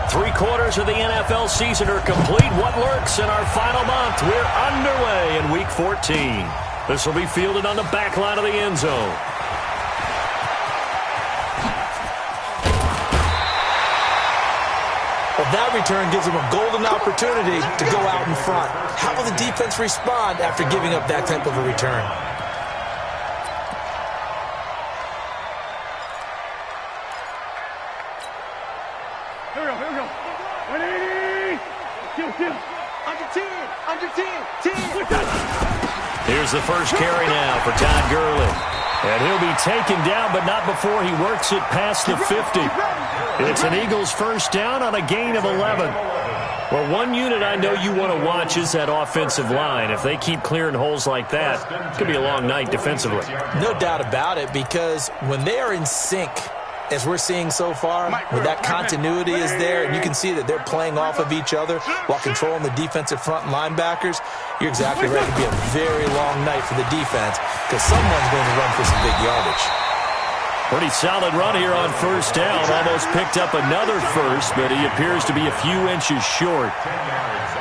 3/4 of the NFL season are complete. What lurks in our final month? We're underway in Week 14. This will be fielded on the back line of the end zone. Well, that return gives them a golden opportunity to go out in front. How will the defense respond after giving up that type of a return? Here we go. 180. Kill. Under 10. Here's the first carry now for Todd Gurley. And he'll be taken down, but not before he works it past the 50. It's an Eagles first down on a gain of 11. Well, one unit I know you want to watch is that offensive line. If they keep clearing holes like that, it could be a long night defensively. No doubt about it, because when they are in sync, as we're seeing so far, when that continuity is there, and you can see that they're playing off of each other while controlling the defensive front linebackers, you're exactly right. It'll be a very long night for the defense because someone's going to run for some big yardage. Pretty solid run here on first down. Almost picked up another first, but he appears to be a few inches short.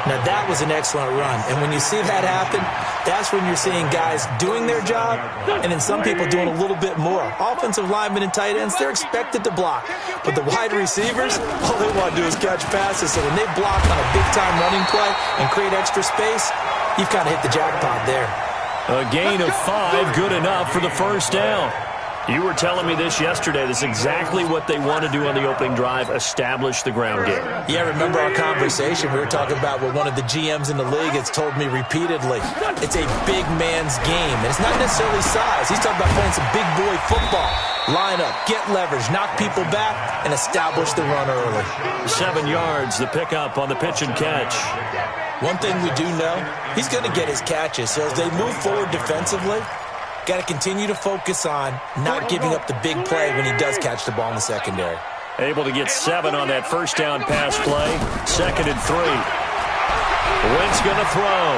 Now, that was an excellent run. And when you see that happen, that's when you're seeing guys doing their job and then some people doing a little bit more. Offensive linemen and tight ends, they're expected to block. But the wide receivers, all they want to do is catch passes. So when they block on a big-time running play and create extra space, you've kind of hit the jackpot there. A gain of 5, good enough for the first down. You were telling me this yesterday. This is exactly what they want to do on the opening drive, establish the ground game. Yeah, remember our conversation? We were talking about what one of the GMs in the league has told me repeatedly. It's a big man's game, and it's not necessarily size. He's talking about playing some big boy football. Line up, get leverage, knock people back, and establish the run early. 7 yards, the pickup on the pitch and catch. One thing we do know, he's going to get his catches. So as they move forward defensively, got to continue to focus on not giving up the big play when he does catch the ball in the secondary. Able to get 7 on that first down pass play. 2nd and 3. Wentz going to throw.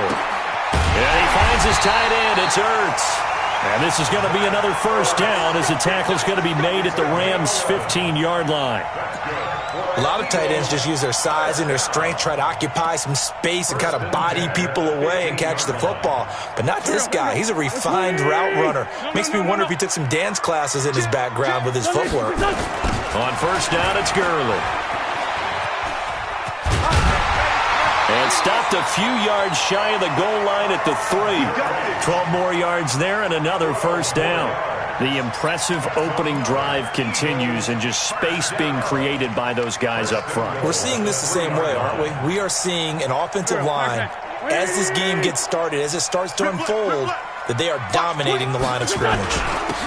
And he finds his tight end. It's Ertz. And this is going to be another first down as the tackle's going to be made at the Rams' 15-yard line. A lot of tight ends just use their size and their strength, try to occupy some space and kind of body people away and catch the football. But not this guy. He's a refined route runner. Makes me wonder if he took some dance classes in his background with his footwork. On first down, it's Gurley. And stopped a few yards shy of the goal line at the 3. 12 more yards there and another first down. The impressive opening drive continues and just space being created by those guys up front. We're seeing this the same way, aren't we? We are seeing an offensive line, as this game gets started, as it starts to unfold, that they are dominating the line of scrimmage.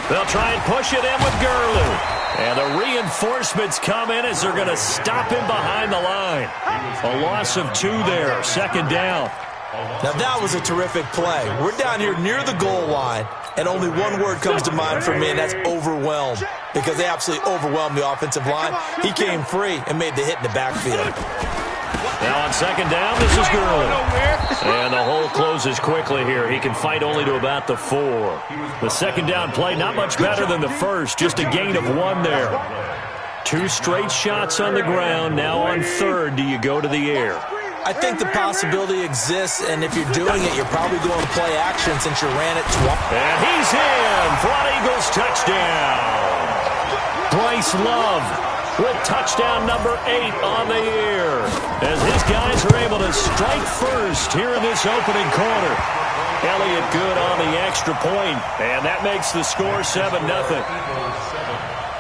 They'll try and push it in with Gurley. And the reinforcements come in as they're going to stop him behind the line. A loss of 2 there, 2nd down. Now that was a terrific play. We're down here near the goal line, and only one word comes to mind for me, and that's overwhelmed. Because they absolutely overwhelmed the offensive line. He came free and made the hit in the backfield. Now on 2nd down, this is Gurley. And the hole closes quickly here. He can fight only to about the 4. The 2nd down play, not much better than the first. Just a gain of 1 there. 2 straight shots on the ground. Now on 3rd, do you go to the air? I think the possibility exists, and if you're doing it, you're probably going to play action since you ran it twice. And he's in for an Eagles touchdown. Bryce Love with touchdown number 8 on the year, as his guys are able to strike first here in this opening quarter. Elliott good on the extra point, and that makes the score 7-0.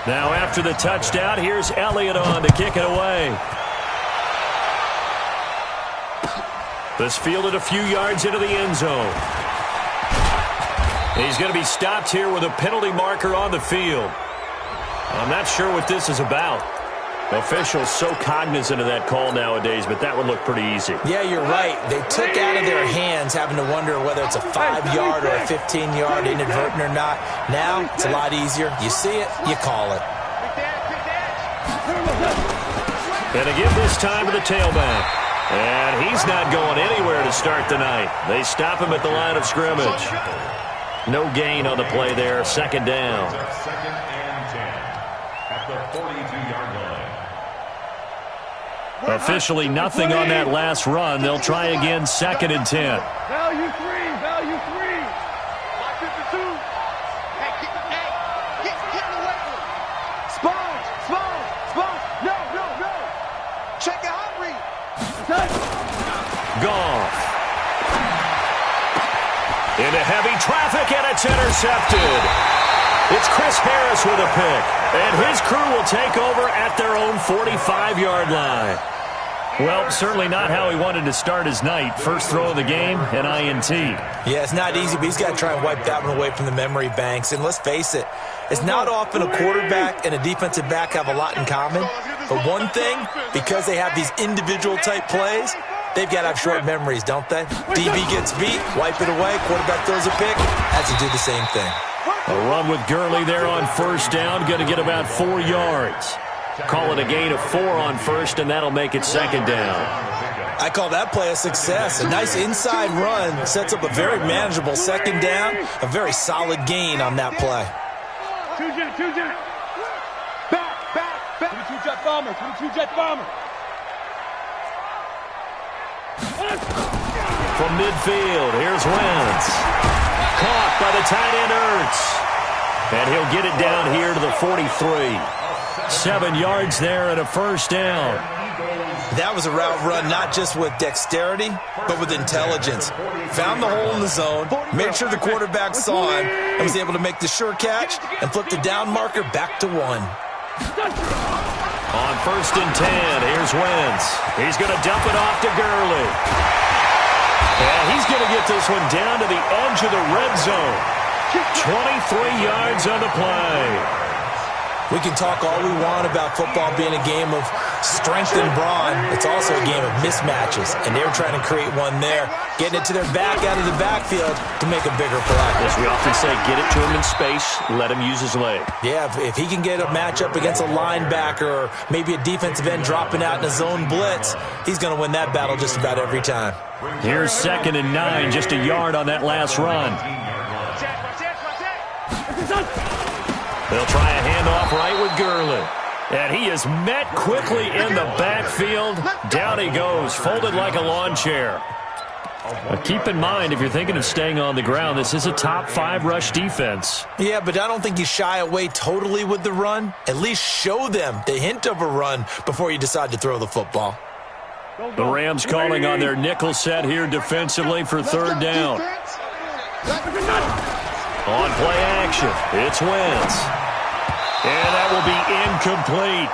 Now after the touchdown, here's Elliott on to kick it away. This fielded a few yards into the end zone. He's going to be stopped here with a penalty marker on the field. I'm not sure what this is about. Officials so cognizant of that call nowadays, but that would look pretty easy. Yeah, you're right. They took out of their hands having to wonder whether it's a 5-yard or a 15-yard inadvertent or not. Now, it's a lot easier. You see it, you call it. And again this time to the tailback. And he's not going anywhere to start the night. They stop him at the line of scrimmage. No gain on the play there. 2nd down. 2nd and 10 at the 42-yard line. Officially nothing on that last run. They'll try again, 2nd and 10. Value 3, value 3. Lock 52. Hey, get away from him. Sponge. No. Check it out, read. Goff. Into heavy traffic, and it's intercepted. It's Chris Harris with a pick, and his crew will take over at their own 45-yard line. Well, certainly not how he wanted to start his night. First throw of the game, an INT. Yeah, it's not easy, but he's got to try and wipe that one away from the memory banks. And let's face it, it's not often a quarterback and a defensive back have a lot in common. But one thing, because they have these individual type plays, they've got to have short memories, don't they? DB gets beat, wipe it away, quarterback throws a pick, has to do the same thing. A run with Gurley there on first down, going to get about 4 yards. Call it a gain of 4 on first, and that'll make it 2nd down. I call that play a success. A nice inside run sets up a very manageable 2nd down, a very solid gain on that play. 2 jet. Back. 22 jet bomber. From midfield, here's Wentz. Caught by the tight end Ertz. And he'll get it down here to the 43. 7 yards there and a first down. That was a route run not just with dexterity, but with intelligence. Found the hole in the zone, made sure the quarterback saw him, and was able to make the sure catch and flip the down marker back to 1. On 1st and 10, here's Wentz. He's going to dump it off to Gurley. And he's going to get this one down to the edge of the red zone. 23 yards on the play. We can talk all we want about football being a game of strength and brawn. It's also a game of mismatches, and they're trying to create one there, getting it to their back out of the backfield to make a bigger play. As we often say, get it to him in space, let him use his leg. Yeah, if he can get a matchup against a linebacker or maybe a defensive end dropping out in a zone blitz, he's going to win that battle just about every time. Here's 2nd and 9, just a yard on that last run. They'll try a handoff right with Gurley. And he is met quickly in the backfield. Down he goes, folded like a lawn chair. Keep in mind, if you're thinking of staying on the ground, this is a top 5 rush defense. Yeah, but I don't think you shy away totally with the run. At least show them the hint of a run before you decide to throw the football. The Rams calling on their nickel set here defensively for 3rd down. On play action, it's Wentz. And that will be incomplete.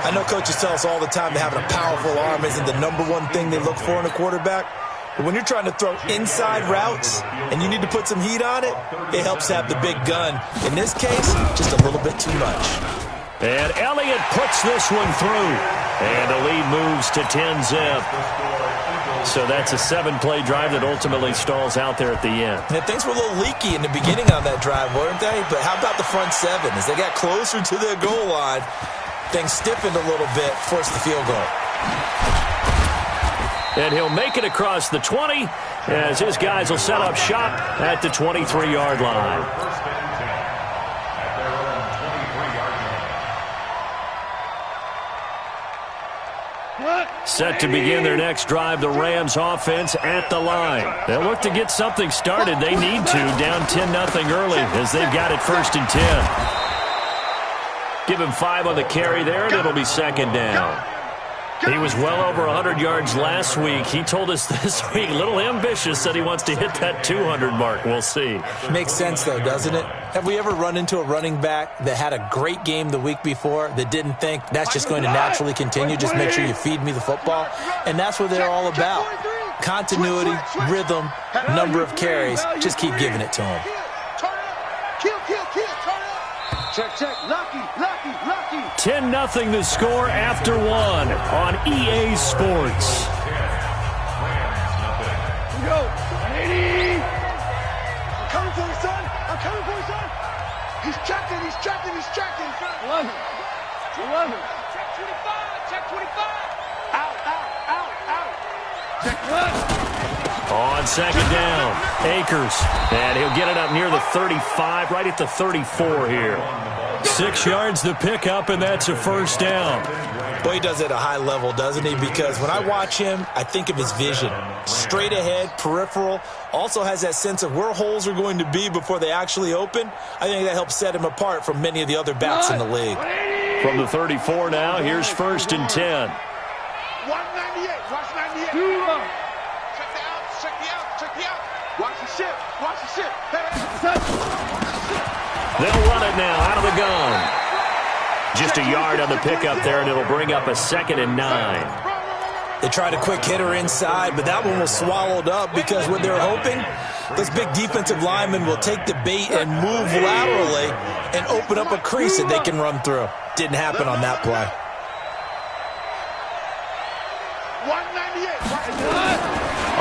I know coaches tell us all the time that having a powerful arm isn't the #1 thing they look for in a quarterback. But when you're trying to throw inside routes and you need to put some heat on it, it helps to have the big gun. In this case, just a little bit too much. And Elliott puts this one through. And the lead moves to 10-zip. So that's a 7-play drive that ultimately stalls out there at the end. And things were a little leaky in the beginning on that drive, weren't they? But how about the front 7? As they got closer to their goal line, things stiffened a little bit, forced the field goal. And he'll make it across the 20 as his guys will set up shop at the 23-yard line. Set to begin their next drive, the Rams offense at the line. They'll look to get something started. They need to, down 10-0 early as they've got it 1st and 10. Give him 5 on the carry there, and it'll be 2nd down. He was well over 100 yards last week. He told us this week, a little ambitious, said he wants to hit that 200 mark. We'll see. Makes sense, though, doesn't it? Have we ever run into a running back that had a great game the week before that didn't think that's just going to naturally continue? Just make sure you feed me the football. And that's what they're all about. Continuity, rhythm, number of carries. Just keep giving it to him. Check. Lucky. 10-0 the score after 1 on EA Sports. Here we go. 180. I'm coming for you, son. He's checking. 11. Check 25. Out. Check 1. On 2nd down, Akers. And he'll get it up near the 35, right at the 34 here. 6 yards the pickup, and that's a first down. Boy, he does it at a high level, doesn't he? Because when I watch him, I think of his vision. Straight ahead, peripheral, also has that sense of where holes are going to be before they actually open. I think that helps set him apart from many of the other backs in the league. From the 34 now, here's 1st and 10. 198, watch 98. Check the out, check the out, check the out. Watch the ship, watch the ship. They'll run it now out of the gun. Just a yard on the pickup there, and it'll bring up a 2nd and 9. They tried a quick hitter inside, but that one was swallowed up because what they're hoping, those big defensive linemen will take the bait and move laterally and open up a crease that they can run through. Didn't happen on that play. 198.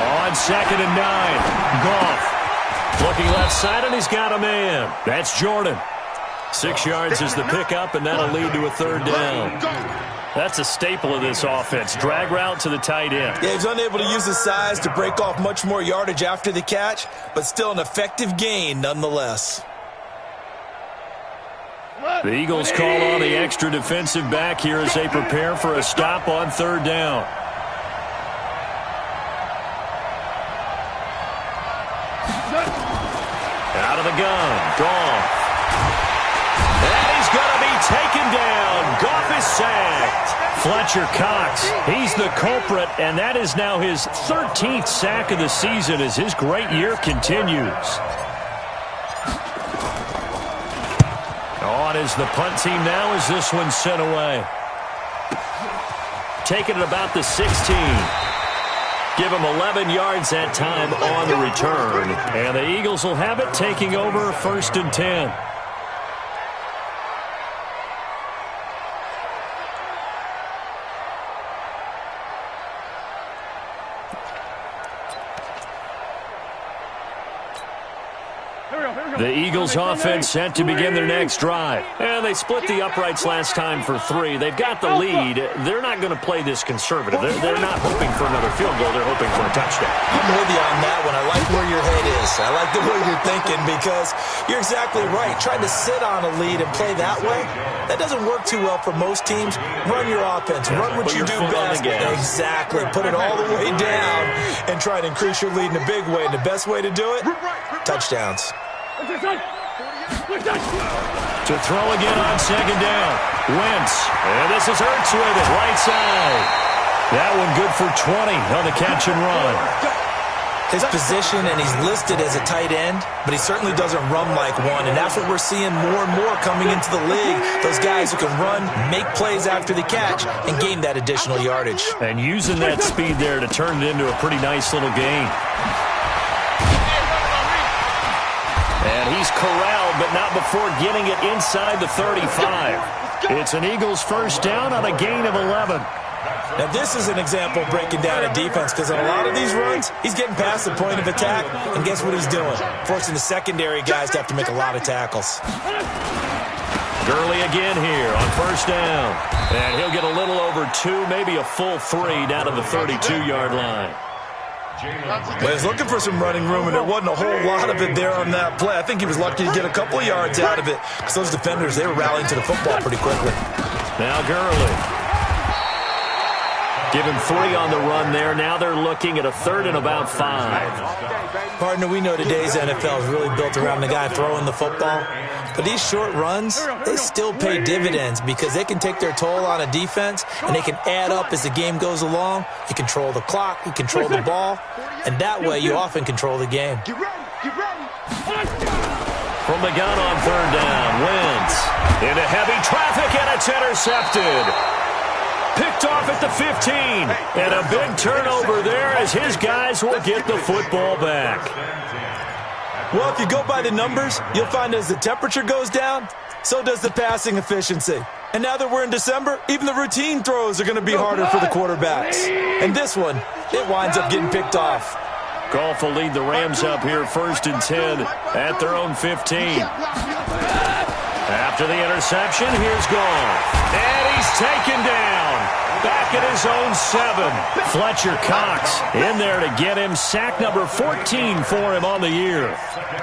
On 2nd and 9, Goff. Looking left side, and he's got a man. That's Jordan. 6 yards is the pickup, and that'll lead to a 3rd down. That's a staple of this offense. Drag route to the tight end. Yeah, he's unable to use his size to break off much more yardage after the catch, but still an effective gain nonetheless. The Eagles call on the extra defensive back here as they prepare for a stop on 3rd down. Out of the gun, Goff. And he's going to be taken down. Goff is sacked. Fletcher Cox, he's the culprit, and that is now his 13th sack of the season as his great year continues. On is the punt team now as this one's sent away. Taking it about the 16. Give him 11 yards that time on the return. And the Eagles will have it, taking over 1st and 10. The Eagles offense set to begin their next drive. And they split the uprights last time for 3. They've got the lead. They're not going to play this conservative. They're not hoping for another field goal. They're hoping for a touchdown. I'm with you on that one. I like where your head is. I like the way you're thinking because you're exactly right. Trying to sit on a lead and play that way, that doesn't work too well for most teams. Run your offense. Run what you do best. Exactly. Put it all the way down and try to increase your lead in a big way. And the best way to do it, touchdowns. To throw again on 2nd down. Wentz. And this is Hurts with it. Right side. That one good for 20 on the catch and run. His position, and he's listed as a tight end, but he certainly doesn't run like one, and that's what we're seeing more and more coming into the league. Those guys who can run, make plays after the catch, and gain that additional yardage. And using that speed there to turn it into a pretty nice little gain. And he's corralled, but not before getting it inside the 35. It's an Eagles 1st down on a gain of 11. Now, this is an example of breaking down a defense because on a lot of these runs, he's getting past the point of attack, and guess what he's doing? Forcing the secondary guys to have to make a lot of tackles. Gurley again here on 1st down. And he'll get a little over 2, maybe a full 3 down to the 32-yard line. Well, he's looking for some running room, and there wasn't a whole lot of it there on that play. I think he was lucky to get a couple of yards out of it because those defenders, they were rallying to the football pretty quickly. Now Gurley. Give him 3 on the run there. Now they're looking at a 3rd and about 5. Partner, we know today's NFL is really built around the guy throwing the football. But these short runs, they still pay dividends because they can take their toll on a defense and they can add up as the game goes along. You control the clock, you control the ball, and that way you often control the game. Get ready. From the gun on 3rd down, Wentz into heavy traffic, and it's intercepted. Picked off at the 15, and a big turnover there as his guys will get the football back. Well, if you go by the numbers, you'll find as the temperature goes down, so does the passing efficiency. And now that we're in December, even the routine throws are going to be harder for the quarterbacks. And this one, it winds up getting picked off. Goff will lead the Rams up here 1st and 10 at their own 15. After the interception, here's Goff. And he's taken down. Back it his own 7. Fletcher Cox in there to get him sack number 14 for him on the year.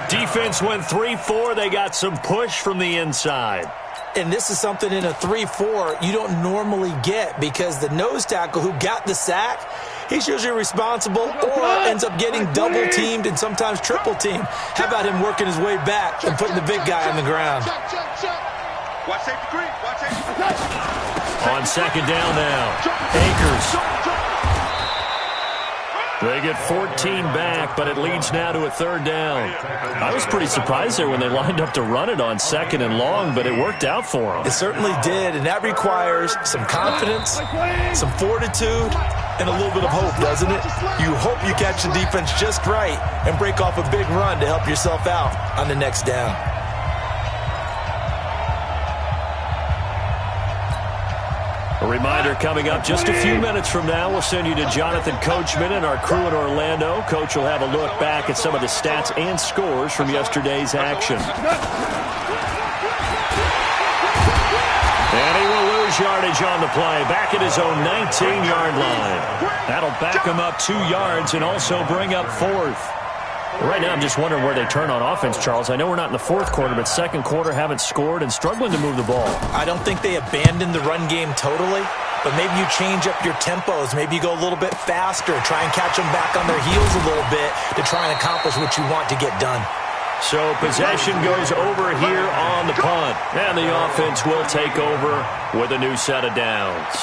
Defense went 3-4. They got some push from the inside. And this is something in a 3-4 you don't normally get, because the nose tackle who got the sack, he's usually responsible or ends up getting double-teamed and sometimes triple-teamed. How about him working his way back and putting the big guy on the ground? Watch safety green. Watch safety green. On second down now, Akers. They get 14 back, but it leads now to a third down. I was pretty surprised there when they lined up to run it on second and long, but it worked out for them. It certainly did, and that requires some confidence, some fortitude, and a little bit of hope, doesn't it? You hope you catch the defense just right and break off a big run to help yourself out on the next down. A reminder coming up just a few minutes from now. We'll send you to Jonathan Coachman and our crew in Orlando. Coach will have a look back at some of the stats and scores from yesterday's action. And he will lose yardage on the play, back at his own 19-yard line. That'll back him up 2 yards and also bring up 4th. Right now, I'm just wondering where they turn on offense, Charles. I know we're not in the fourth quarter, but second quarter haven't scored and struggling to move the ball. I don't think they abandoned the run game totally, but maybe you change up your tempos. Maybe you go a little bit faster, try and catch them back on their heels a little bit to try and accomplish what you want to get done. So possession goes over here on the punt, and the offense will take over with a new set of downs.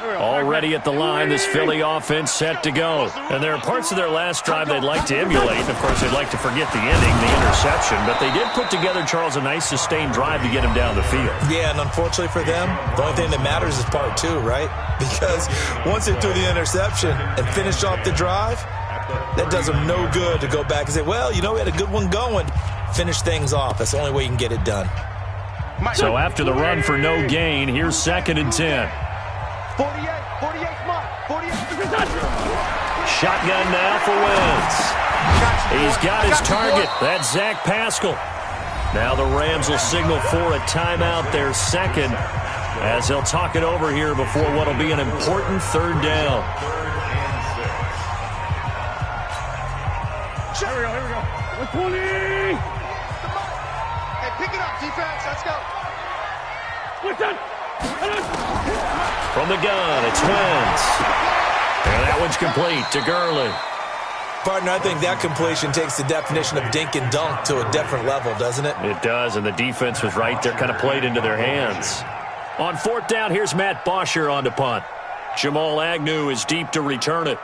Already at the line, this Philly offense set to go. And there are parts of their last drive they'd like to emulate. And, of course, they'd like to forget the ending, the interception. But they did put together, Charles, a nice sustained drive to get him down the field. Yeah, and unfortunately for them, the only thing that matters is part 2, right? Because once they threw the interception and finished off the drive, that does them no good to go back and say, well, you know, we had a good one going. Finish things off. That's the only way you can get it done. So after the run for no gain, here's 2nd and 10. 48, mark, 48. Shotgun now for Wentz. He's got his target. That's Zach Pascal. Now the Rams will signal for a timeout, their second, as they'll talk it over here before what will be an important third down. Here we go. 120. Hey, pick it up, defense. Let's go. From the gun, it's Wentz. And that one's complete to Gurley. Partner, I think that completion takes the definition of dink and dunk to a different level, doesn't it? It does, and the defense was right there, kind of played into their hands. On 4th down, here's Matt Bosher on to punt. Jamal Agnew is deep to return it.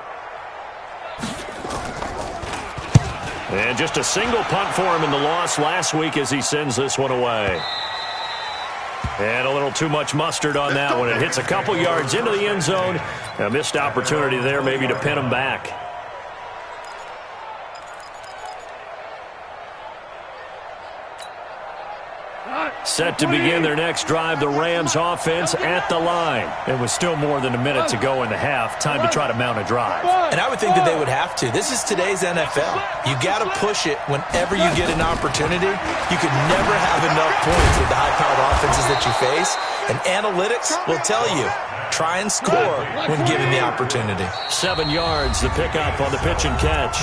And just a single punt for him in the loss last week as he sends this one away. And a little too much mustard on that one. It hits a couple yards into the end zone. A missed opportunity there maybe to pin him back. Set to begin their next drive, the Rams offense at the line. It was still more than a minute to go in the half. Time to try to mount a drive. And I would think that they would have to. This is today's NFL. You got to push it whenever you get an opportunity. You could never have enough points with the high-powered offenses that you face. And analytics will tell you, try and score when given the opportunity. 7 yards, the pickup on the pitch and catch.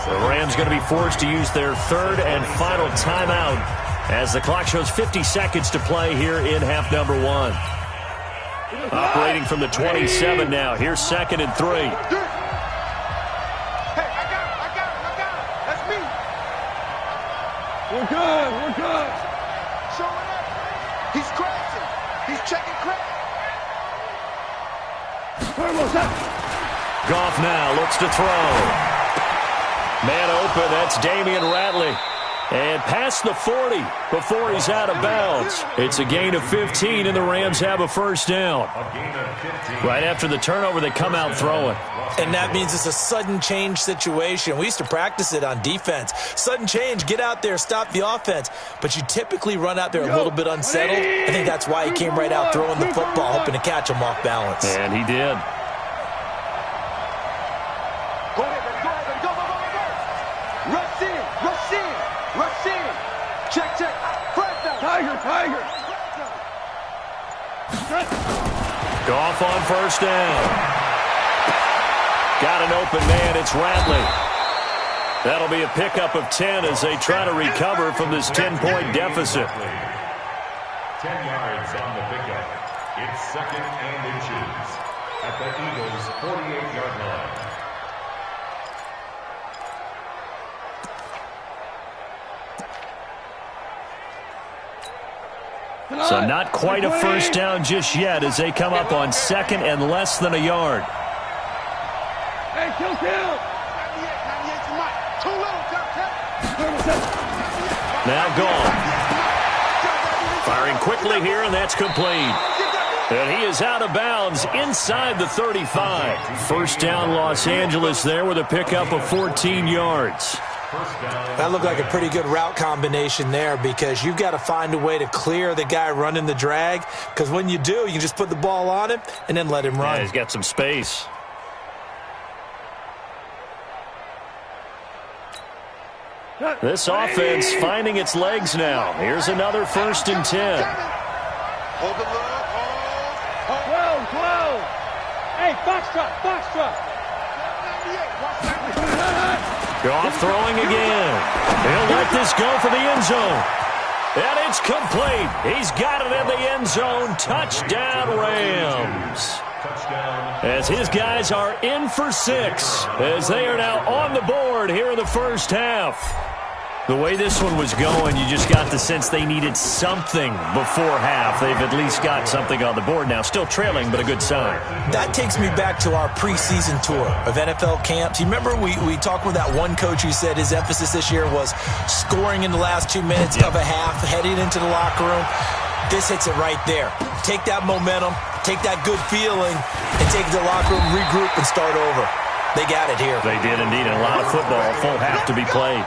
The Rams going to be forced to use their third and final timeout as the clock shows 50 seconds to play here in half number 1. Operating from the 27 now. Here's 2nd and 3. Hey, I got it. That's me. We're good. Showing up. He's crashing. He's checking crack. Goff now looks to throw. Man open, that's Damian Ratley. And past the 40 before he's out of bounds. It's a gain of 15, and the Rams have a first down. Right after the turnover, they come out throwing. And that means it's a sudden change situation. We used to practice it on defense. Sudden change, get out there, stop the offense. But you typically run out there a little bit unsettled. I think that's why he came right out throwing the football, hoping to catch him off balance. And he did. Go ahead, baby. Go. Rush in. Check. First down. Tiger. Goff on first down. Got an open man. It's Radley. That'll be a pickup of 10 as they try to recover from this 10-point deficit. 10 yards on the pickup. It's 2nd and inches at the Eagles' 48-yard line. So not quite a first down just yet as they come up on 2nd and less than a yard. Hey, kill. 98 to Mike. Too little, Now gone. Firing quickly here, and that's complete. And he is out of bounds inside the 35. First down Los Angeles there with a pickup of 14 yards. That looked like a pretty good route combination there because you've got to find a way to clear the guy running the drag, because when you do, you just put the ball on him and then let him run. Yeah, he's got some space. This offense finding its legs now. Here's another 1st and 10. Hold the look. 12. Hey, Foxtrot. 98. Goff throwing again. He'll let this go for the end zone. And it's complete. He's got it in the end zone. Touchdown, Rams. As his guys are in for 6, as they are now on the board here in the first half. The way this one was going, you just got the sense they needed something before half. They've at least got something on the board now. Still trailing, but a good sign. That takes me back to our preseason tour of NFL camps. You remember we talked with that one coach who said his emphasis this year was scoring in the last 2 minutes of a half, heading into the locker room. This hits it right there. Take that momentum, take that good feeling, and take it to the locker room, regroup, and start over. They got it here. They did indeed. And a lot of football, full half to be played.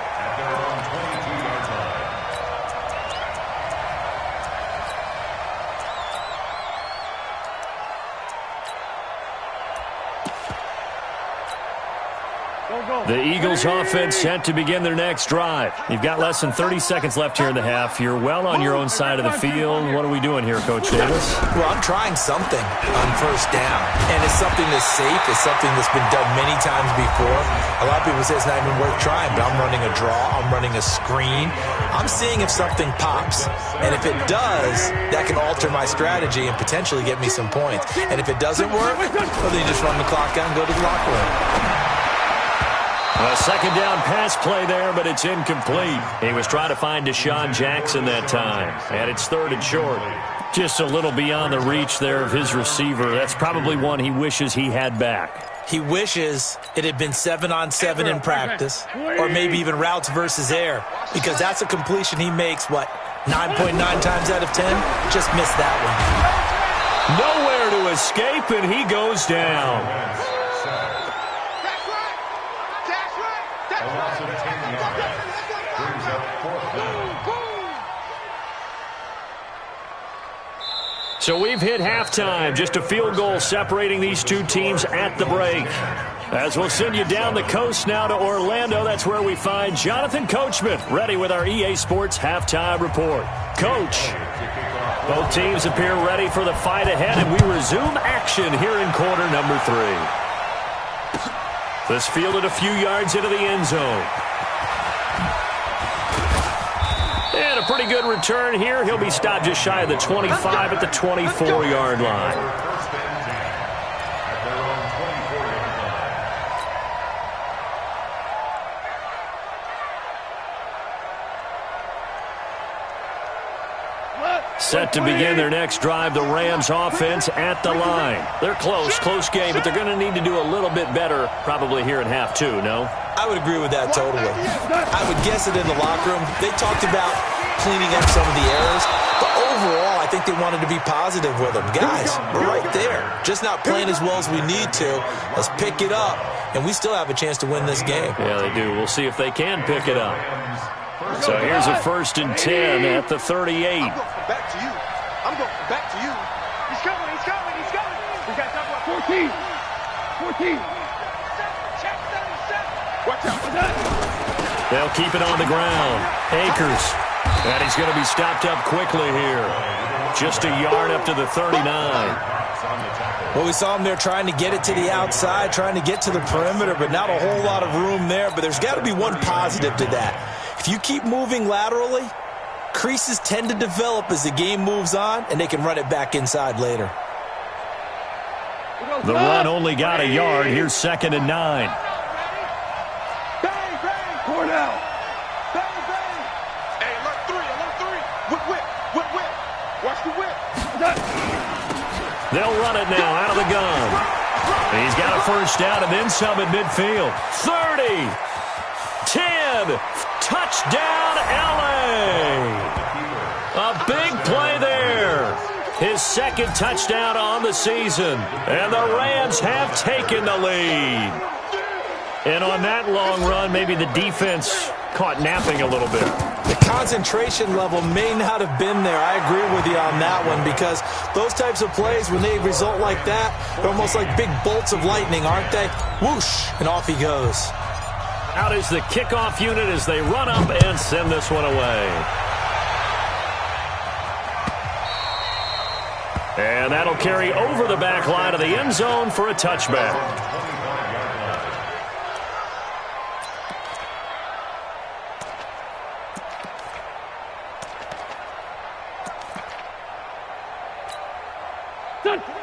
The Eagles offense set to begin their next drive. You've got less than 30 seconds left here in the half. You're well on your own side of the field. What are we doing here, Coach Davis? Well, I'm trying something on first down, and it's something that's safe. It's something that's been done many times before. A lot of people say it's not even worth trying, but I'm running a draw. I'm running a screen. I'm seeing if something pops, and if it does, that can alter my strategy and potentially get me some points. And if it doesn't work, well, then you just run the clock out and go to the locker room. A second down pass play there, but it's incomplete. He was trying to find Deshaun Jackson that time, and it's 3rd and short. Just a little beyond the reach there of his receiver. That's probably one he wishes he had back. He wishes it had been 7-on-7 in practice, or maybe even routes versus air, because that's a completion he makes, 9.9 times out of 10? Just missed that one. Nowhere to escape, and he goes down. So we've hit halftime. Just a field goal separating these two teams at the break. As we'll send you down the coast now to Orlando, that's where we find Jonathan Coachman, ready with our EA Sports Halftime Report. Coach, both teams appear ready for the fight ahead, and we resume action here in quarter number 3. This fielded a few yards into the end zone. And a pretty good return here. He'll be stopped just shy of the 25 at the 24-yard line. Set to begin their next drive, the Rams offense at the line. They're close game, but they're going to need to do a little bit better probably here in half 2, no? I would agree with that totally. I would guess it in the locker room. They talked about cleaning up some of the errors, but overall, I think they wanted to be positive with them. Guys, we're right there. Just not playing as well as we need to. Let's pick it up, and we still have a chance to win this game. Yeah, they do. We'll see if they can pick it up. So here's a 1st and 10 at the 38. I'm going back to you. I'm going back to you. He's coming. We got time for 14. Watch out. They'll keep it on the ground. Akers And he's going to be stopped up quickly here. Just a yard up to the 39. Well, we saw him there trying to get it to the outside, trying to get to the perimeter, but not a whole lot of room there. But there's got to be one positive to that. If you keep moving laterally, creases tend to develop as the game moves on, and they can run it back inside later. The run only got a yard. Here's 2nd and 9. Bang, bang, Cornell. Bang, bang. Hey, alert 3, alert 3. Whip, whip, whip, whip. Watch the whip. They'll run it now out of the gun. He's got a first down and then some at midfield. 30, 10, touchdown LA. A big play there. His 2nd touchdown on the season. And the Rams have taken the lead. And on that long run, maybe the defense caught napping a little bit. The concentration level may not have been there. I agree with you on that one, because those types of plays, when they result like that, they're almost like big bolts of lightning, aren't they? Whoosh, and off he goes. Out is the kickoff unit as they run up and send this one away. And that'll carry over the back line of the end zone for a touchback.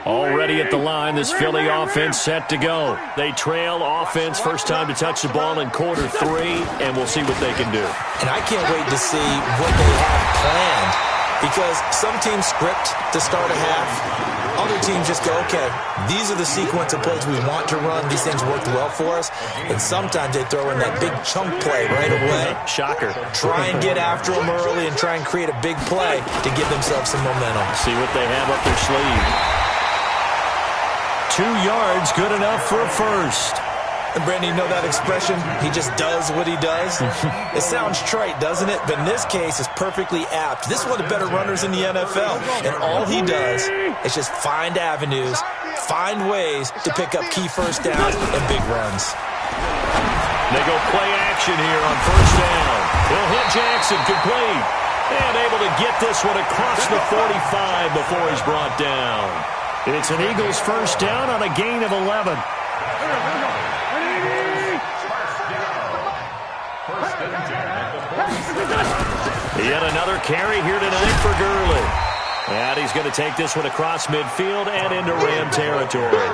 Already at the line, this Philly offense set to go. They trail offense, first time to touch the ball in quarter 3, and we'll see what they can do. And I can't wait to see what they have planned, because some teams script to start a half. Other teams just go, okay, these are the sequence of plays we want to run. These things worked well for us. And sometimes they throw in that big chunk play right away. Shocker. Try and get after them early and try and create a big play to give themselves some momentum. See what they have up their sleeve. 2 yards, good enough for a first. And Brandon, you know that expression? He just does what he does. It sounds trite, doesn't it? But in this case, it's perfectly apt. This is one of the better runners in the NFL. And all he does is just find avenues, find ways to pick up key first downs and big runs. They go play action here on first down. He'll hit Jackson, complete. And able to get this one across the 45 before he's brought down. It's an Eagles first down on a gain of 11. Yet another carry here tonight for Gurley. And he's going to take this one across midfield and into Ram territory.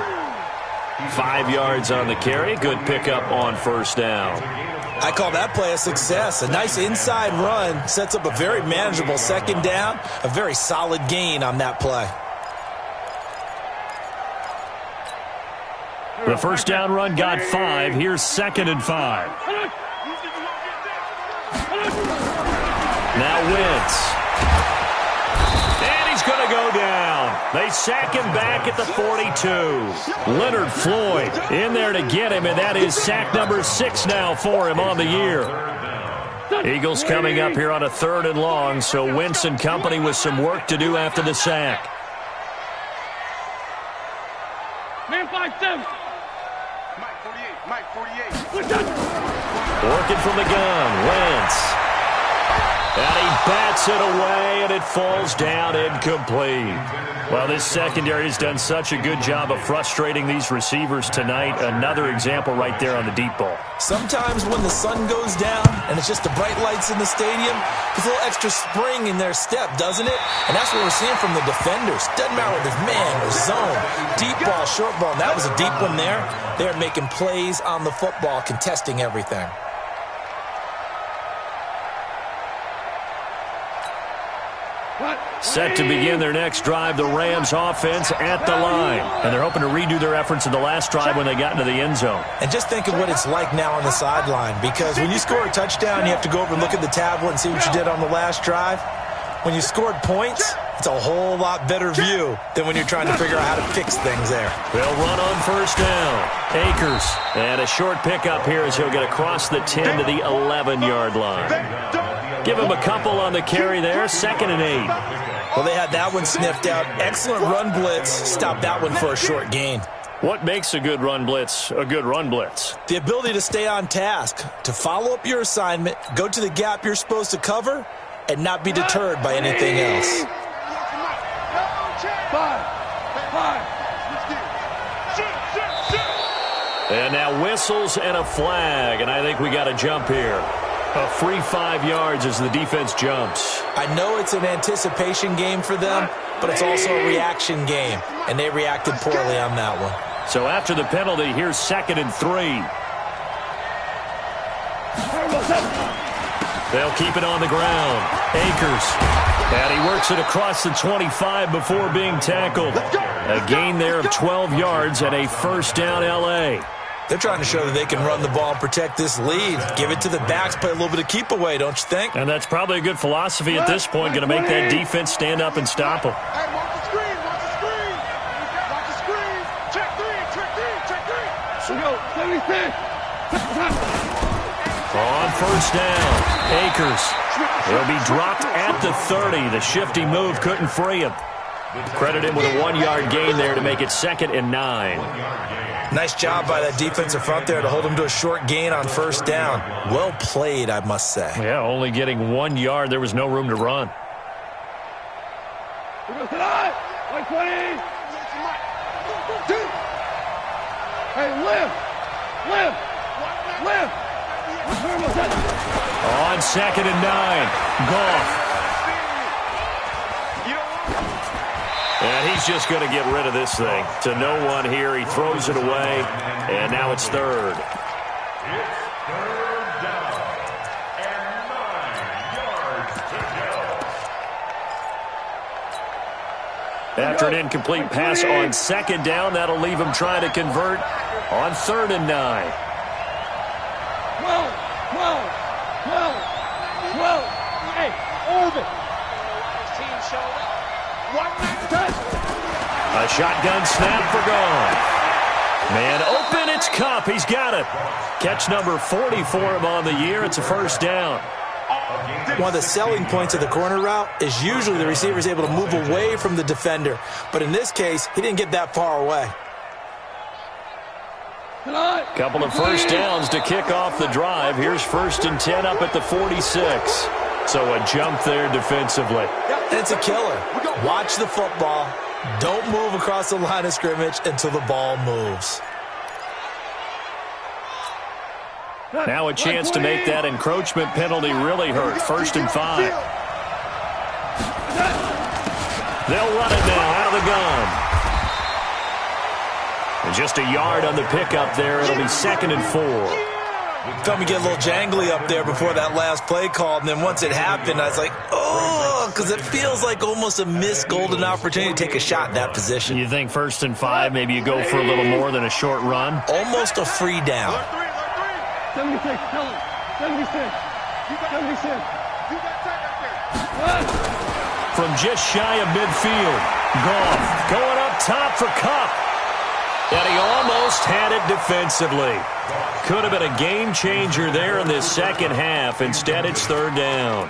5 yards on the carry. Good pickup on first down. I call that play a success. A nice inside run sets up a very manageable second down. A very solid gain on that play. The first down run got 5. Here's 2nd and 5. Now Wentz. And he's going to go down. They sack him back at the 42. Leonard Floyd in there to get him, and that is sack number 6 now for him on the year. Eagles coming up here on a 3rd and long, so Wentz and company with some work to do after the sack. Man 5-7. Mike 48. Working from the gun, Wentz. And he bats it away, and it falls down incomplete. Well, this secondary has done such a good job of frustrating these receivers tonight. Another example right there on the deep ball. Sometimes when the sun goes down and it's just the bright lights in the stadium, there's a little extra spring in their step, doesn't it? And that's what we're seeing from the defenders. Doesn't matter if it's man or zone, deep ball, short ball. And that was a deep one there. They're making plays on the football, contesting everything. Set to begin their next drive, the Rams offense at the line. And they're hoping to redo their efforts in the last drive when they got into the end zone. And just think of what it's like now on the sideline, because when you score a touchdown, you have to go over and look at the tablet and see what you did on the last drive. When you scored points, it's a whole lot better view than when you're trying to figure out how to fix things there. They'll run on first down. Akers. And a short pickup here as he'll get across the 10 to the 11-yard line. Give him a couple on the carry there. 2nd and 8. Well, they had that one sniffed out. Excellent run blitz. Stop that one for a short gain. What makes a good run blitz a good run blitz? The ability to stay on task, to follow up your assignment, go to the gap you're supposed to cover, and not be deterred by anything else. 5. And now whistles and a flag, and I think we got a jump here. A free 5 yards as the defense jumps. I know it's an anticipation game for them, but it's also a reaction game, and they reacted poorly on that one. So after the penalty, here's 2nd and 3. They'll keep it on the ground. Akers. And he works it across the 25 before being tackled. A gain there of 12 yards and a first down L.A. They're trying to show that they can run the ball and protect this lead. Give it to the backs, play a little bit of keep away, don't you think? And that's probably a good philosophy at this point, going to make that defense stand up and stop them. Hey, watch the screen, watch the screen. Watch the screen. Check 3, check 3, check 3. Go, 76. On first down, Akers. He'll be dropped at the 30. The shifty move couldn't free him. Credit him with a 1-yard gain there to make it 2nd and 9. Nice job by that defensive front there to hold them to a short gain on first down. Well played, I must say. Yeah, only getting 1 yard. There was no room to run. We go tonight. 120. Hey, live. On 2nd and 9, Goff. And he's just going to get rid of this thing. To no one here. He throws it away, and now it's 3rd. It's 3rd down and 9 yards to go. After an incomplete pass on 2nd down, that'll leave him trying to convert on 3rd and 9. 12. Hey, Orbit. A shotgun snap for Goff. Man open, it's Kupp. He's got it. Catch number 40 for him on the year. It's a first down. One of the selling points of the corner route is usually the receiver is able to move away from the defender. But in this case, he didn't get that far away. Couple of first downs to kick off the drive. Here's 1st and 10 up at the 46. So a jump there defensively. And it's a killer. Watch the football. Don't move across the line of scrimmage until the ball moves. Now a chance to make that encroachment penalty really hurt. 1st and 5. They'll run it now out of the gun. And just a yard on the pickup there. It'll be 2nd and 4. Felt me get a little jangly up there before that last play call, and then once it happened, I was like, oh, because it feels like almost a missed golden opportunity to take a shot in that position. You think 1st and 5, maybe you go for a little more than a short run? Almost a free down. 76, tell him. 76. 76. From just shy of midfield, Goff going up top for Kupp. And he almost had it defensively. Could have been a game changer there in this second half. Instead, it's 3rd down.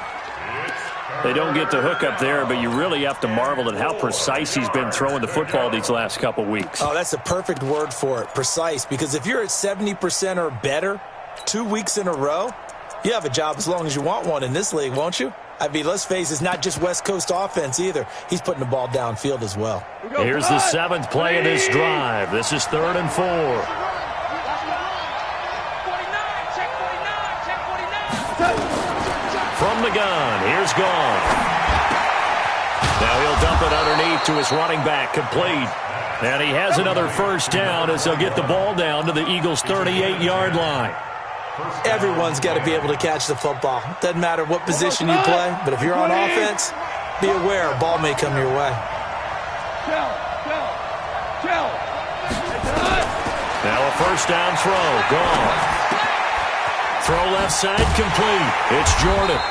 They don't get the hook up there, but you really have to marvel at how precise he's been throwing the football these last couple weeks. Oh, that's the perfect word for it, precise. Because if you're at 70% or better 2 weeks in a row, you have a job as long as you want one in this league, won't you? I mean, let's face it, it's not just West Coast offense either. He's putting the ball downfield as well. Here's the 7th play of this drive. This is 3rd and 4. From the gun, here's Goff. Now he'll dump it underneath to his running back, complete. And he has another first down as they'll get the ball down to the Eagles' 38-yard line. Everyone's got to be able to catch the football. Doesn't matter what position you play, but if you're on offense, be aware a ball may come your way. Now a first down throw, Goff. Throw left side, complete. It's Jordan.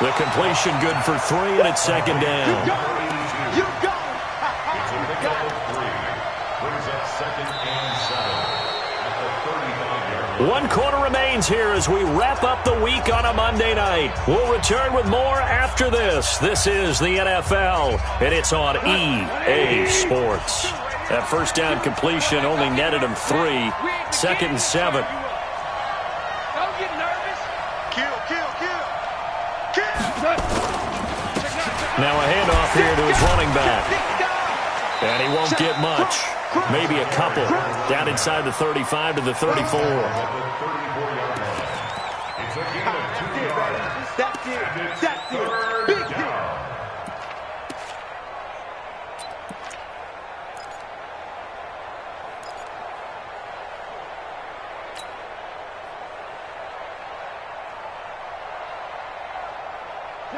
The completion good for 3, and it's 2nd down. You go. It's a pickup of 3. Brings up 2nd and 7 at the 35-yard line. 1 quarter remains here as we wrap up the week on a Monday night. We'll return with more after this. This is the NFL, and it's on EA Sports. That first down completion only netted him 3. 2nd and 7. Kill. Now a handoff here to his running back. And he won't get much. Maybe a couple. Down inside the 35 to the 34. That's it. Big hit.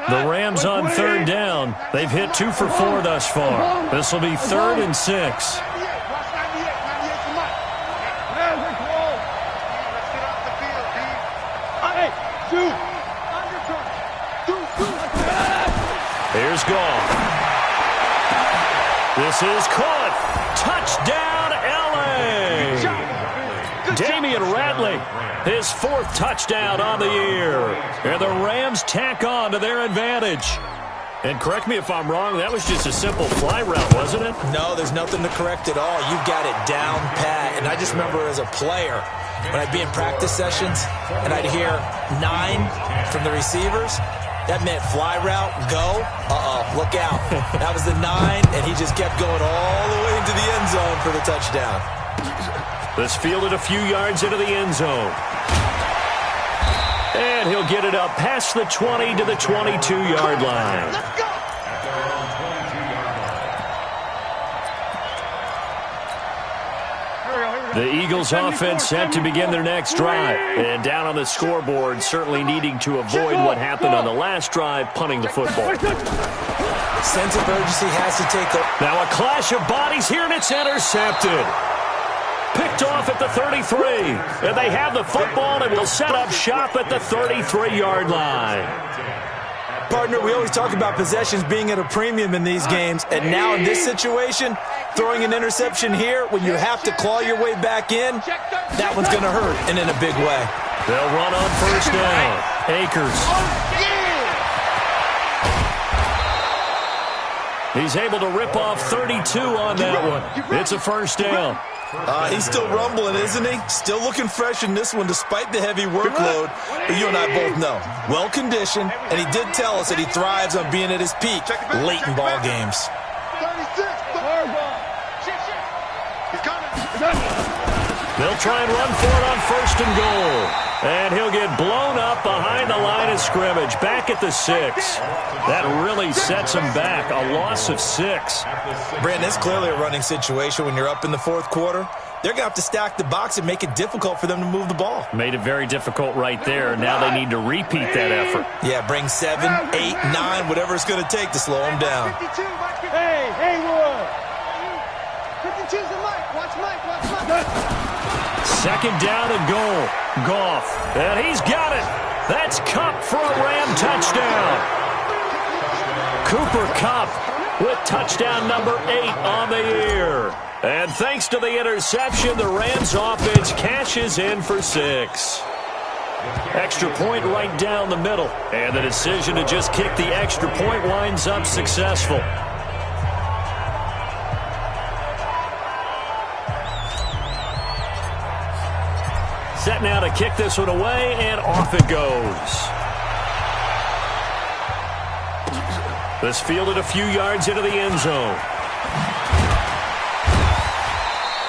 The Rams on third down. They've hit 2 for 4 thus far. This will be 3rd and 6. Here's Goff. This is caught. Touchdown, L.A. Damian Ratley, his 4th touchdown on the year. And the Rams tack on to their advantage. And correct me if I'm wrong, that was just a simple fly route, wasn't it? No, there's nothing to correct at all. You've got it down pat. And I just remember as a player, when I'd be in practice sessions and I'd hear 9 from the receivers, that meant fly route, go. Look out. That was the 9, and he just kept going all the way into the end zone for the touchdown. This fielded a few yards into the end zone. And he'll get it up past the 20 to the 22-yard line. Let's go. The Eagles offense set to begin their next drive. And down on the scoreboard, certainly needing to avoid what happened on the last drive, punting the football. Sense of urgency has to take the... Now a clash of bodies here, and it's intercepted. Picked off at the 33. And they have the football and will set up shop at the 33-yard line. Partner, we always talk about possessions being at a premium in these games, and now in this situation, throwing an interception here when you have to claw your way back in, that one's going to hurt, and in a big way. They'll run on first down. Akers. He's able to rip off 32 on that one. It's a first down. He's still rumbling, isn't he? Still looking fresh in this one despite the heavy workload. But you and I both know, well-conditioned, and he did tell us that he thrives on being at his peak late in ball games. 36. He's coming. They'll try and run for it on first and goal. And he'll get blown up behind the line of scrimmage, back at the 6. That really sets him back, a loss of 6. Brandon, it's clearly a running situation when you're up in the 4th quarter. They're going to have to stack the box and make it difficult for them to move the ball. Made it very difficult right there. Now they need to repeat that effort. Yeah, bring 7, 8, 9, whatever it's going to take to slow them down. Hey, Haywood. 52's the Mike. Watch Mike. Second down and goal. Goff. And he's got it. That's Kupp for a Ram touchdown. Cooper Kupp with touchdown number 8 on the year. And thanks to the interception, the Rams offense cashes in for 6. Extra point right down the middle. And the decision to just kick the extra point winds up successful. Set now to kick this one away, and off it goes. This fielded a few yards into the end zone.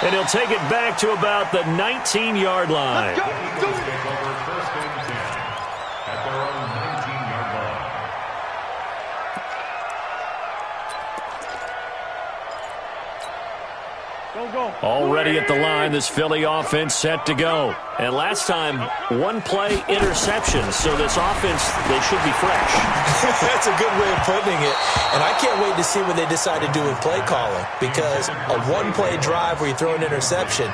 And he'll take it back to about the 19-yard line. Already at the line, this Philly offense set to go. And last time, 1-play interception, so this offense, they should be fresh. That's a good way of putting it. And I can't wait to see what they decide to do with play calling, because a 1-play drive where you throw an interception,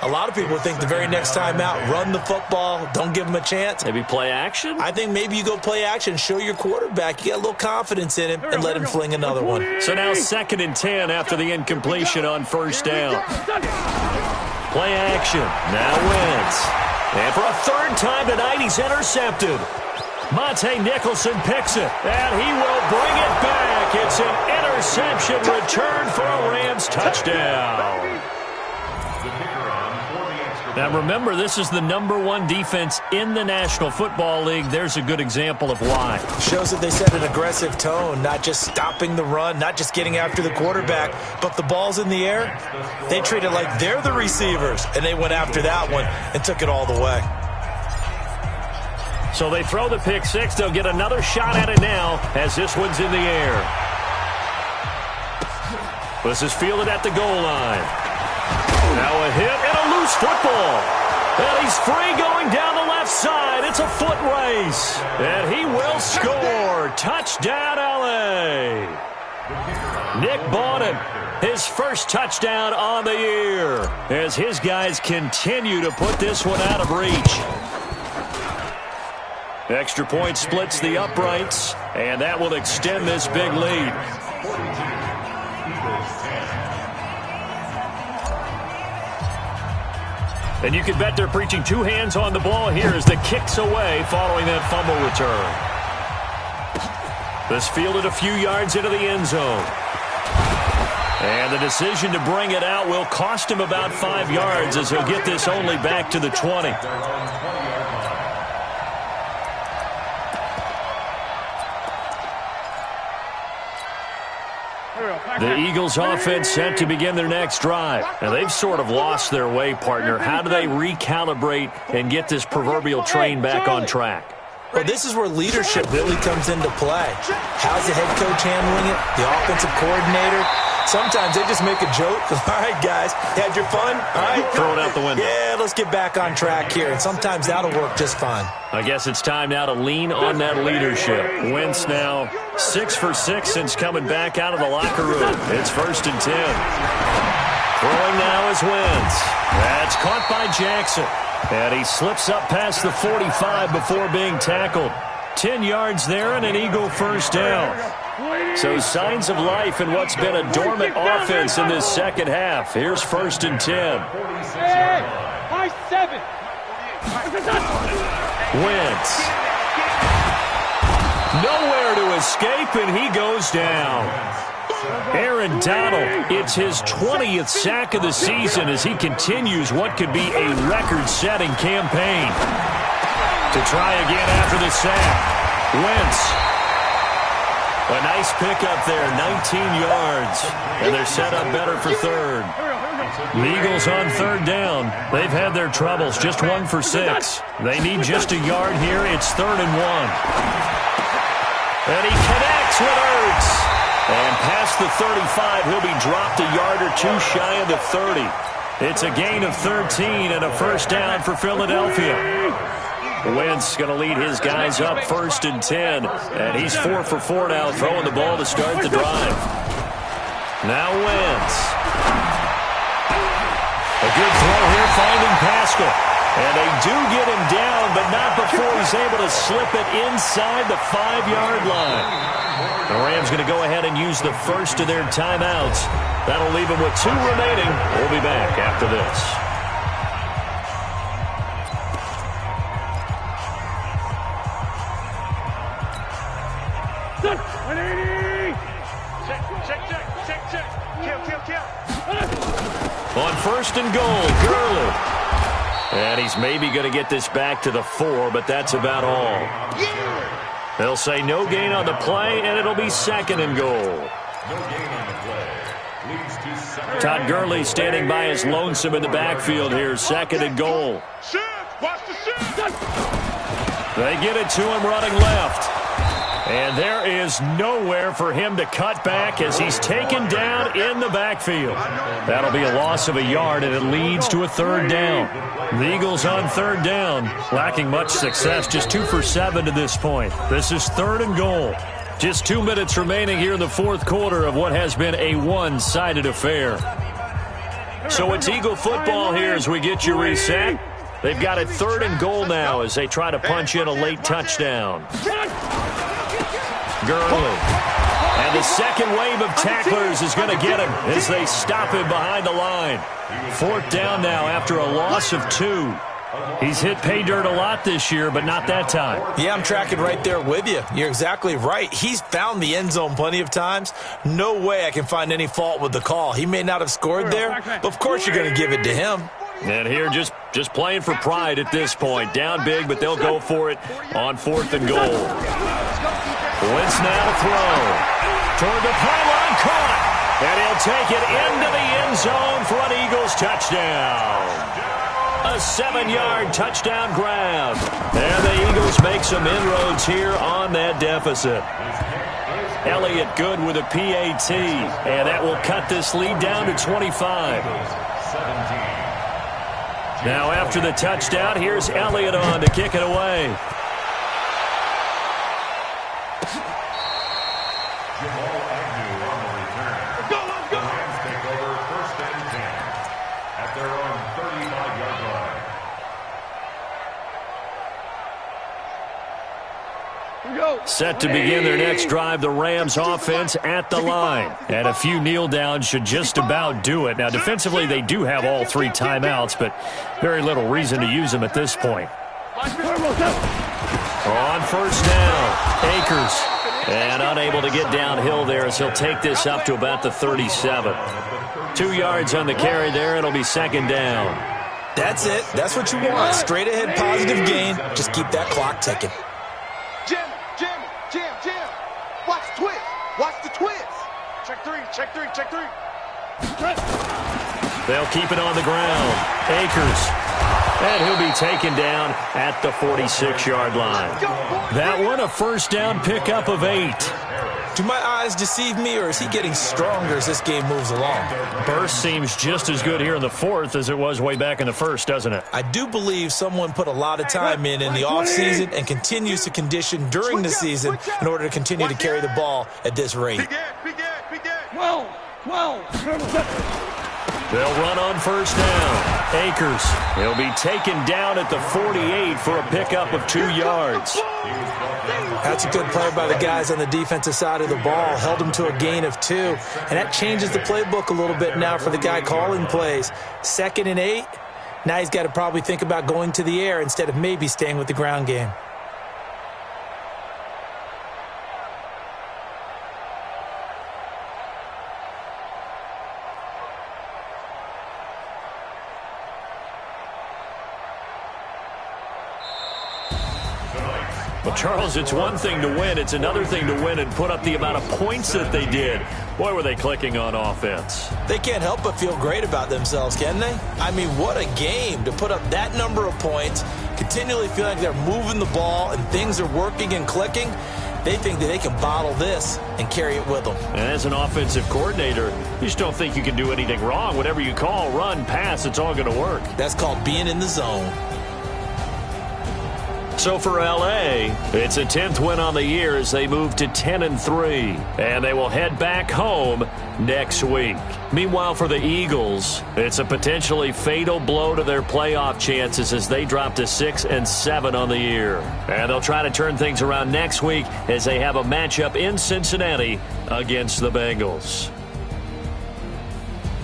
a lot of people think the very next time out, run the football, don't give them a chance. Maybe play action? I think maybe you go play action, show your quarterback, you got a little confidence in him, and let him fling another one. So now 2nd and 10 after the incompletion on first down. Play action. Now Wentz. And for a 3rd time tonight, he's intercepted. Monte Nicholson picks it, and he will bring it back. It's an interception return for a Rams touchdown. The kicker on for the extra Now remember, this is the #1 defense in the National Football League. There's a good example of why. Shows that they set an aggressive tone, not just stopping the run, not just getting after the quarterback, but the ball's in the air. They treat it like they're the receivers, and they went after that one and took it all the way. So they throw the pick six. They'll get another shot at it now as this one's in the air. This is fielded at the goal line. Now a hit and a loose football. And he's free going down the left side. It's a foot race. And he will score. Touchdown, L.A. Nick Bawden, his first touchdown on the year, as his guys continue to put this one out of reach. Extra point splits the uprights, and that will extend this big lead. And you can bet they're preaching two hands on the ball here as the kick's away following that fumble return. This fielded a few yards into the end zone. And the decision to bring it out will cost him about 5 yards as he'll get this only back to the 20. The Eagles offense set to begin their next drive. And they've sort of lost their way, partner. How do they recalibrate and get this proverbial train back on track? Well, this is where leadership really comes into play. How's the head coach handling it? The offensive coordinator? Sometimes they just make a joke. All right, guys, had your fun? All right. Throw it out the window. Yeah, let's get back on track here. And sometimes that'll work just fine. I guess it's time now to lean on that leadership. Wentz now 6 for 6 since coming back out of the locker room. It's 1st and 10. Throwing now is Wentz. That's caught by Jackson. And he slips up past the 45 before being tackled. 10 yards there and an Eagle first down. So signs of life in what's been a dormant offense in this second half. Here's 1st and 10. Wentz. Nowhere to escape, and he goes down. Aaron Donald, it's his 20th sack of the season as he continues what could be a record-setting campaign. To try again after the sack. Wentz. A nice pickup there, 19 yards. And they're set up better for third. The Eagles on 3rd down. They've had their troubles, just 1 for 6. They need just a yard here. It's 3rd and 1. And he connects with Ertz. And past the 35, he'll be dropped a yard or two shy of the 30. It's a gain of 13 and a first down for Philadelphia. Wentz going to lead his guys up 1st and 10. And he's 4 for 4 now, throwing the ball to start the drive. Now Wentz. A good throw here, finding Pascal. And they do get him down, but not before he's able to slip it inside the 5-yard line. The Rams going to go ahead and use the first of their timeouts. That'll leave them with 2 remaining. We'll be back after this. On 1st and goal, Gurley. And he's maybe going to get this back to the 4, but that's about all. They'll say no gain on the play, and it'll be 2nd and goal. Todd Gurley standing by as lonesome in the backfield here, 2nd and goal. They get it to him running left. And there is nowhere for him to cut back as he's taken down in the backfield. That'll be a loss of a yard, and it leads to a 3rd down. The Eagles on 3rd down, lacking much success, just 2 for 7 to this point. This is 3rd and goal. Just 2 minutes remaining here in the 4th quarter of what has been a one-sided affair. So it's Eagle football here as we get you reset. They've got it 3rd and goal now as they try to punch in a late touchdown. Gurley. And the second wave of tacklers is going to get him as they stop him behind the line. 4th down now after a loss of 2. He's hit pay dirt a lot this year, but not that time. Yeah, I'm tracking right there with you. You're exactly right. He's found the end zone plenty of times. No way I can find any fault with the call. He may not have scored there, but of course you're going to give it to him. And here just playing for pride at this point. Down big, but they'll go for it on 4th and goal. Wentz now to throw. Toward the pylon, caught. And he'll take it into the end zone for an Eagles touchdown. A 7-yard touchdown grab. And the Eagles make some inroads here on that deficit. Elliott good with a PAT. And that will cut this lead down to 25. Now after the touchdown, here's Elliott on to kick it away. Set to begin their next drive, the Rams offense at the line. And a few kneel downs should just about do it. Now, defensively, they do have all 3 timeouts, but very little reason to use them at this point. On first down, Akers. And unable to get downhill there as he'll take this up to about the 37. 2 yards on the carry there. It'll be 2nd down. That's it. That's what you want. Straight ahead, positive gain. Just keep that clock ticking. Watch the twist. Watch the twist. Check 3. They'll keep it on the ground. Akers. And he'll be taken down at the 46-yard line. That one, a first down pickup of 8. Do my eyes deceive me, or is he getting stronger as this game moves along? Burst seems just as good here in the 4th as it was way back in the 1st, doesn't it? I do believe someone put a lot of time in the offseason and continues to condition during the season in order to continue to carry the ball at this rate. They'll run on first down. Akers. He'll be taken down at the 48 for a pickup of 2 yards. That's a good play by the guys on the defensive side of the ball. Held him to a gain of 2. And that changes the playbook a little bit now for the guy calling plays. 2nd and 8. Now he's got to probably think about going to the air instead of maybe staying with the ground game. Well, Charles, it's one thing to win. It's another thing to win and put up the amount of points that they did. Boy, were they clicking on offense. They can't help but feel great about themselves, can they? I mean, what a game to put up that number of points, continually feel like they're moving the ball and things are working and clicking. They think that they can bottle this and carry it with them. And as an offensive coordinator, you just don't think you can do anything wrong. Whatever you call, run, pass, it's all going to work. That's called being in the zone. So for L.A., it's a 10th win on the year as they move to 10-3, and they will head back home next week. Meanwhile, for the Eagles, it's a potentially fatal blow to their playoff chances as they drop to 6-7 on the year. And they'll try to turn things around next week as they have a matchup in Cincinnati against the Bengals.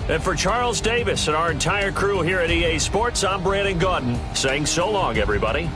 And for Charles Davis and our entire crew here at EA Sports, I'm Brandon Gaudin saying so long, everybody.